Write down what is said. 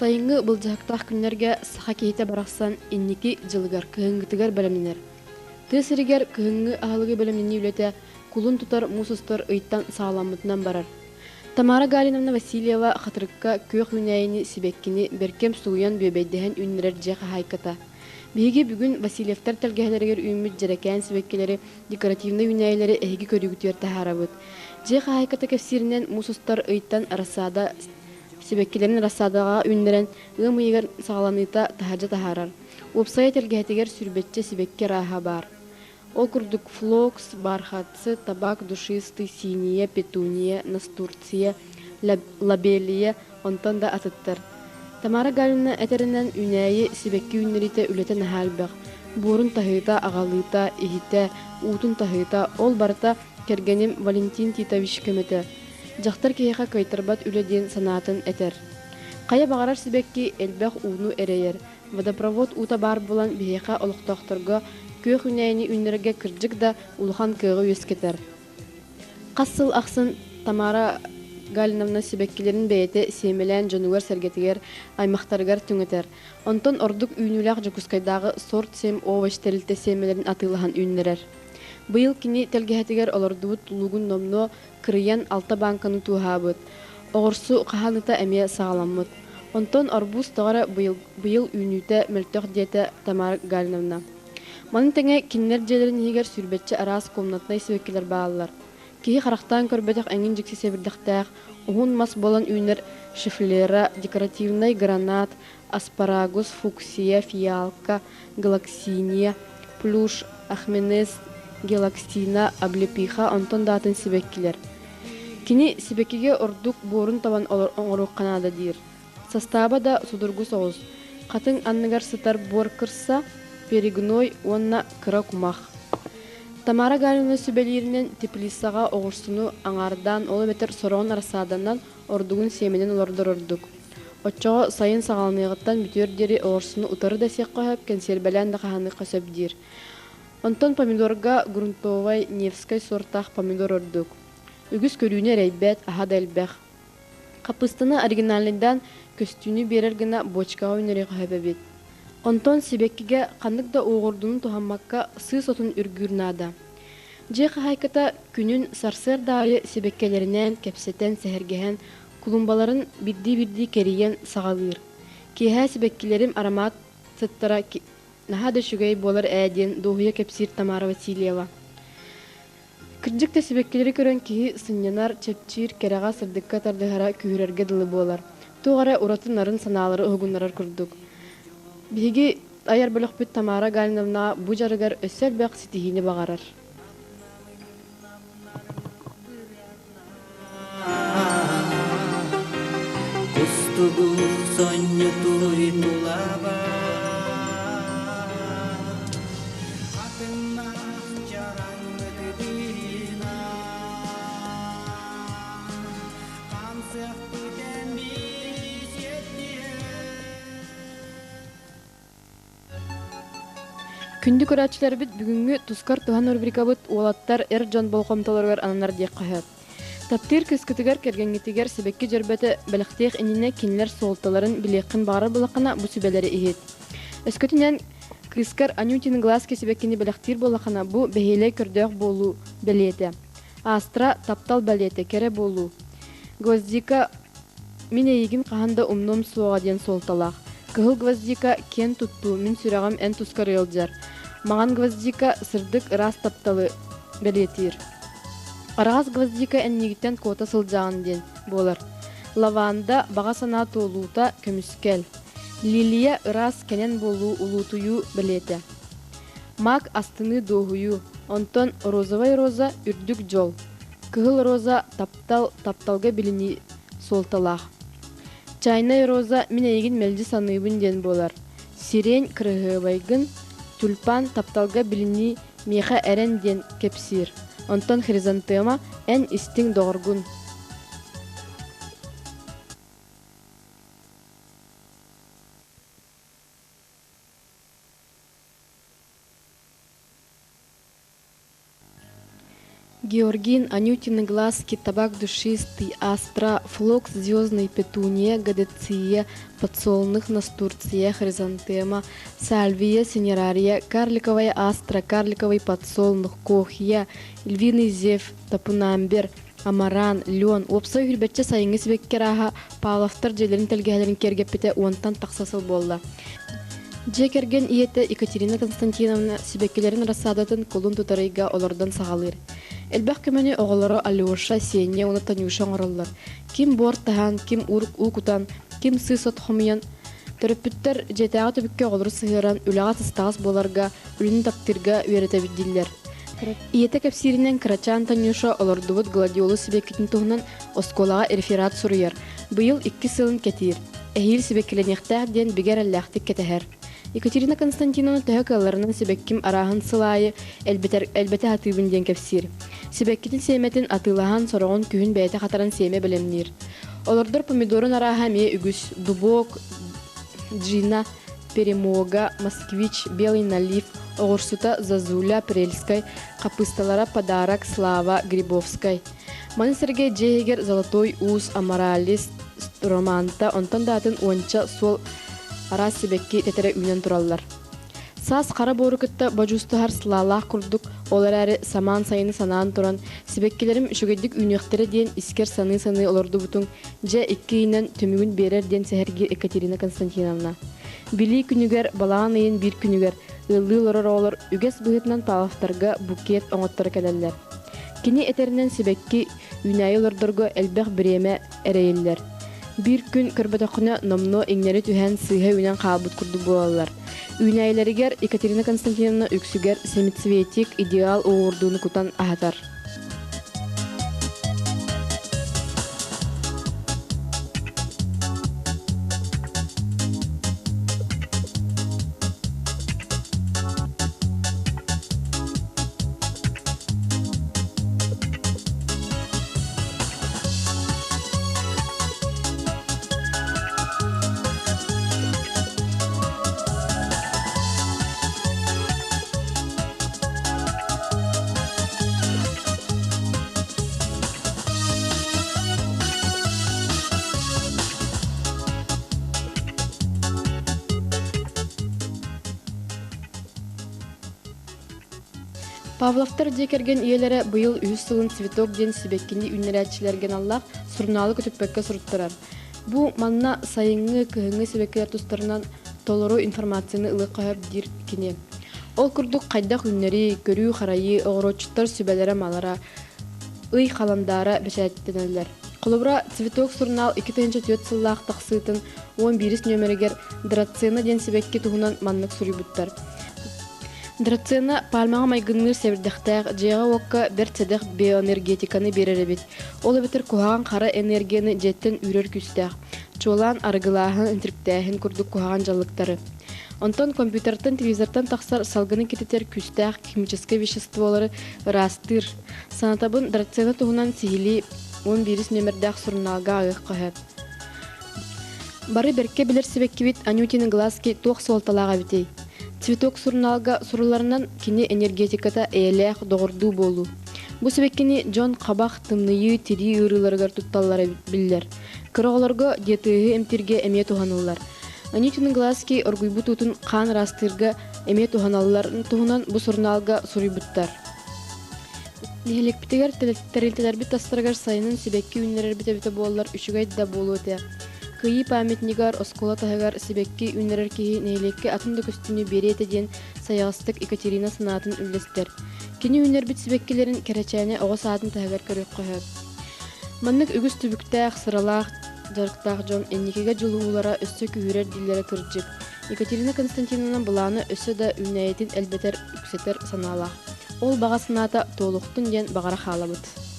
Сайынгы былжақтақ күнлерге саха кейте барақсан инники жылыгар кыһынгытыгар бәлемнер. Тысырыгар кыһынгы ахалыгы бәлемнени үлете кулун тутар мусустар ыйттан сааламытынан барар. Тамара Галиновна Васильева хатырыкка көөх үнәйіні сибеккini беркем сууян бөбейдіхен үннерер жеха хайката. Биһиги бүгүн Васильевтар тәлгәһләргә үймүт жерекән сибеккеләре декоративный үнәйләре эһиги көрүгүтер тахарабыт. Жеха хайката кефсиринен мусустар ыйттан арасада сибеккелерин расадага үннерен ымыйгар сагаланыта тахажа тахарар. Опсайт элгәтигер сүрбетче сибекке раха бар. Ол курдук флокс, бархатцы, табак, душистый, синия, петуния, настурция, лабелия, онтон да атыттар. Тамара Галина этеринен үнәйи сибекке үннерите үлетен халбак. Бурун тахыта, агалыта, ихите, утун тахыта, ол барта кергеним Валентин Титович көмөтө. Жақтар кейха кайтарбат үледен санатын этер. Кая багарар сибекки элбэх уну эрейер. Водопровод ута бар булан бейха олуқтоқторго көөх үнәйни үннерге кыржык да улхан кыгы өскетер. Қассыл ақсын Тамара Галиновна сибеккилерин бейте семелен жонугар сәргетігер аймақтаргар түңетер. Онтон ордук үйнүләк жокускайдағы сорт сем овощ терилте семелерин атылыхан үннерер. Быйыл кини телгеһетигер олордубут тулугун номно кырыян алта банканы туһаабыт. Оҕорсу хаһаныта эмиэ сагаламмыт. Онтон орбус тоҕара быйыл үүнүүтэ мөлтөх диэтэ Тамара Галиновна. Манын теңе киннер дьиэлэрин иһигэр сүрбэтчи араас комнатнай сибеккилер бааллар. Киһи харахтаан көрбөтөх эҥин дьикси себирдэхтээх, уһун мас болан үүнэр шифлера, декоративный гранат, аспарагус, фуксия, фиалка, галаксиния, плюш, ахменес, гелаксина, облепиха, онтон датын сибеккилер. Кини сибеккиге ордук борун табан оңорук канада дир. Состава да судургу соус. Катын анныгар сытар бор кырса, перегной онна кыра кумах. Тамара Галиновна сүбелиринен теплисага оғырсыну аңардан олометр сорон арасаданнан ордугун семенен олордор ордук. Отчого сайын сагалныгыттан бүтөр дери оғырсыну утары да сек қойып, консервелен да қаханы қосып дир. Онтон помидорга грунтовай Невской сортах помидор ордук. Үгүс көрүүнө рейбет аха дэлбэх. Капыстыны оригиналиндан көстүүнү берер гына бочкага үнөрөй көһөбөбүт. Онтон сибеккиге каннык да оҕордунун тухаммакка сый сотун үргүрнада. Жеха хайката күнүн сарсыр дайы сибеккелеринен кепсетен сехергehen кулумбаларын бирди кериен сагалыр. Киһэ сибеккилерим аромат сыттара наха да шүгэй болар әден доһуя кепсир Тамара Васильева. Кырдьык сибеккилери көрөн киһи сыннянар чепчир керага сырдыкка тардыхара күһүрерге дылы болар. Тугара уратын нарын санаалары ыгуннарар курдук. Биһиги аяр бөлөхпүт Тамара Галиновна бу жарыгар өссөр бак ситихини багарар. Кустугу сонню туй тулаба Күндү көрәчләр бит бүгүнгү тускар туһан рубрикабыт уолаттар жон болкомтолоргар ананар диэк каһып. Таптыр көскөтүгөр кергенгитигер себекки жөрбөтө белехтех инине кинлер солталарын билеккин бары булакана бу сүбелери ихит. Өскөтүнен кыскар Анютин глазки себеккини белехтир булакана бу бехеле көрдөк болуу белете. Астра таптал белете кере болуу. Гвоздика мине егин каханда умном суога ден солталак. Кыһыл гвоздика кен тутту мин сүрәгәм эн тускар йылжар. Маган гвоздика сырдык рас тапталы белетир. Арагас гвоздика эннигиттен кота сылжаган ден болар. Лаванда бага сана толуута көмүскел. Лилия рас кенен болуу улутую белете. Мак астыны доһую, онтон розовый роза үрдүк жол. Кыһыл роза тапталга билини солталах. Чайная роза минейгин мелжи саныыбын ден болар. Сирень кырыгыбайгын, тюльпан тапталга билини меха эрен ден кепсир. Онтон хризантема эн истиң доғыргун. Георгин, Анютины глазки, табак душистый, астра, флок звездный, петуния, гадеция, подсолнух, настурция, хризантема, сальвия, синерария, карликовая астра, карликовый подсолнух, кохия, львиный зев, тапунамбер, амаран, лен, опсой хүрбетче сайыңыз беккераха, палафтар желерин телгелерин кергеппете уонтан тақсасыл болла. Жекерген иете Екатерина Константиновна сибеккелерин рассадатын кулун тутарыйга олордан сагалыр. Элбэх көмөне оголоро Алеша, Сеня, уна Танюша оңороллар. Ким бор тахан, ким урк укутан, ким сысот хомыян. Төрөппүттер жетага төбүккө оголору сыгыран үлага тыстагас боларга, үлүн таптырга үйрөтөбүт диллер. Иете кепсиринен Крачан Танюша олордубут гладиолу сибеккитин туһунан осколага реферат суруяр. Быйыл 2 сылын кетир. Эхил сибеккеленехтер ден бигер эллахтык кетехер. Екатерина Константиновна төһөкалларынан сибекким араһын сылайы элбете атыбын ден кепсир. Сибеккитин семетин атылахан сорогон күһүн бәйте хатаран семе белемнир. Олордор помидорын араһа ме үгүс, дубок, джина, перемога, москвич, белый налив, огурсута, зазуля, прельской, капысталара подарок, слава, грибовской. Маны Сергей Джейгер, золотой ус, аморалис, романта, онтон датын уонча сол ара сибекки тетере үйнен тураллар. Саас қара борукытта бажустахар сылалах курдук, олар әрі саман сайыны санаан туран, сибеккилерим үшігедік үйнектері ден искер саны олорду бутун, же 2-нен төмігін берер ден сәхергер Екатерина Константиновна. Били күнігер, балаан айын бір күнігер, ыллы лорор олар үгес бұғытынан палафтарға букет оңоттары кәлелер. Кені этерінен сибекки үйнайы лордорго әлбәқ біреме әрейілер. Bir gün kırbatakına nomno ingleri tühen sığha ünen qalbut kurdu boğalar. Üynayileriger Екатерина Константиновна üksüger semitsvetik ideal uğurduğunu kutan ahatar. Павловтар декерген иелері быйыл 100 сылын цветок ден сибеккини үннерәтчілерген Аллах сурналы көтіппекке суруттырар. Бу манна сайыңы кыһыңы сибеккелер тустарынан толору информацияны ылы қойып дир кіне. Ол күрдік қайдақ үннери, көрүү харайы, оғырочуттар сүбелері малара, ый қаландары бәшәттенелер. Қолыбыра цветок сурнал 2-4 сыллақ тақсытын 11 нөмерегер драцена ден сибекке туғынан маннық сурибуттар. Драцена пальмаға майгынныр сәбірдіқтәғ, жеға оққа бір цедек биоэнергетиканы берері бет. Ол бетір кухаған қара энергияны жеттен үрер күстәғ. Чолан арғылағын інтіріктәғін күрдік кухаған жалықтары. Онтон компьютертен, телевизордан тақсар салғыны кететер күстәғ химическое веществолары растыр. Санатабын драцена туғынан сихили 11 нөмірдәғ сұрналға ағық қойып. Бары берке білер себекке бит Анютины глазки тоқ солталаға бітей. Цветок сурналга суруларынан кини энергетиката элех догорду болу. Бу себеккини Джон Кабах тымнıyı тири ырыларгар тутталлары биллер. Кыроголорго детыгы эмтирге эме туханулар. Анютины глазки оргуйбу тутун кан растырга эме туханалларын туһунан бу сурналга сурuybuттар. Нехлекпитегер терилтелер бит тастаргар сайынын себекки үннерер бите боллар үшүгайд да болу те. Кыйы памятнигар оскола тахагар сибекки үннерер кихи нейлекке атынды көстүнү берете ден саяастык Екатерина санатын үллестер. Кини үннер бит сибеккилерин керечәне ого саатын тахагар көрөк койып. Маннык үгүс түбүктәк сыралак жарыктак жон энникеге жылуулара өссө күрер диллere кыржык. Екатерина Константиновна буланы өссө да үннәйтин элбетер үксетер санала. Ол багасыната толуктун ден багара халабыт.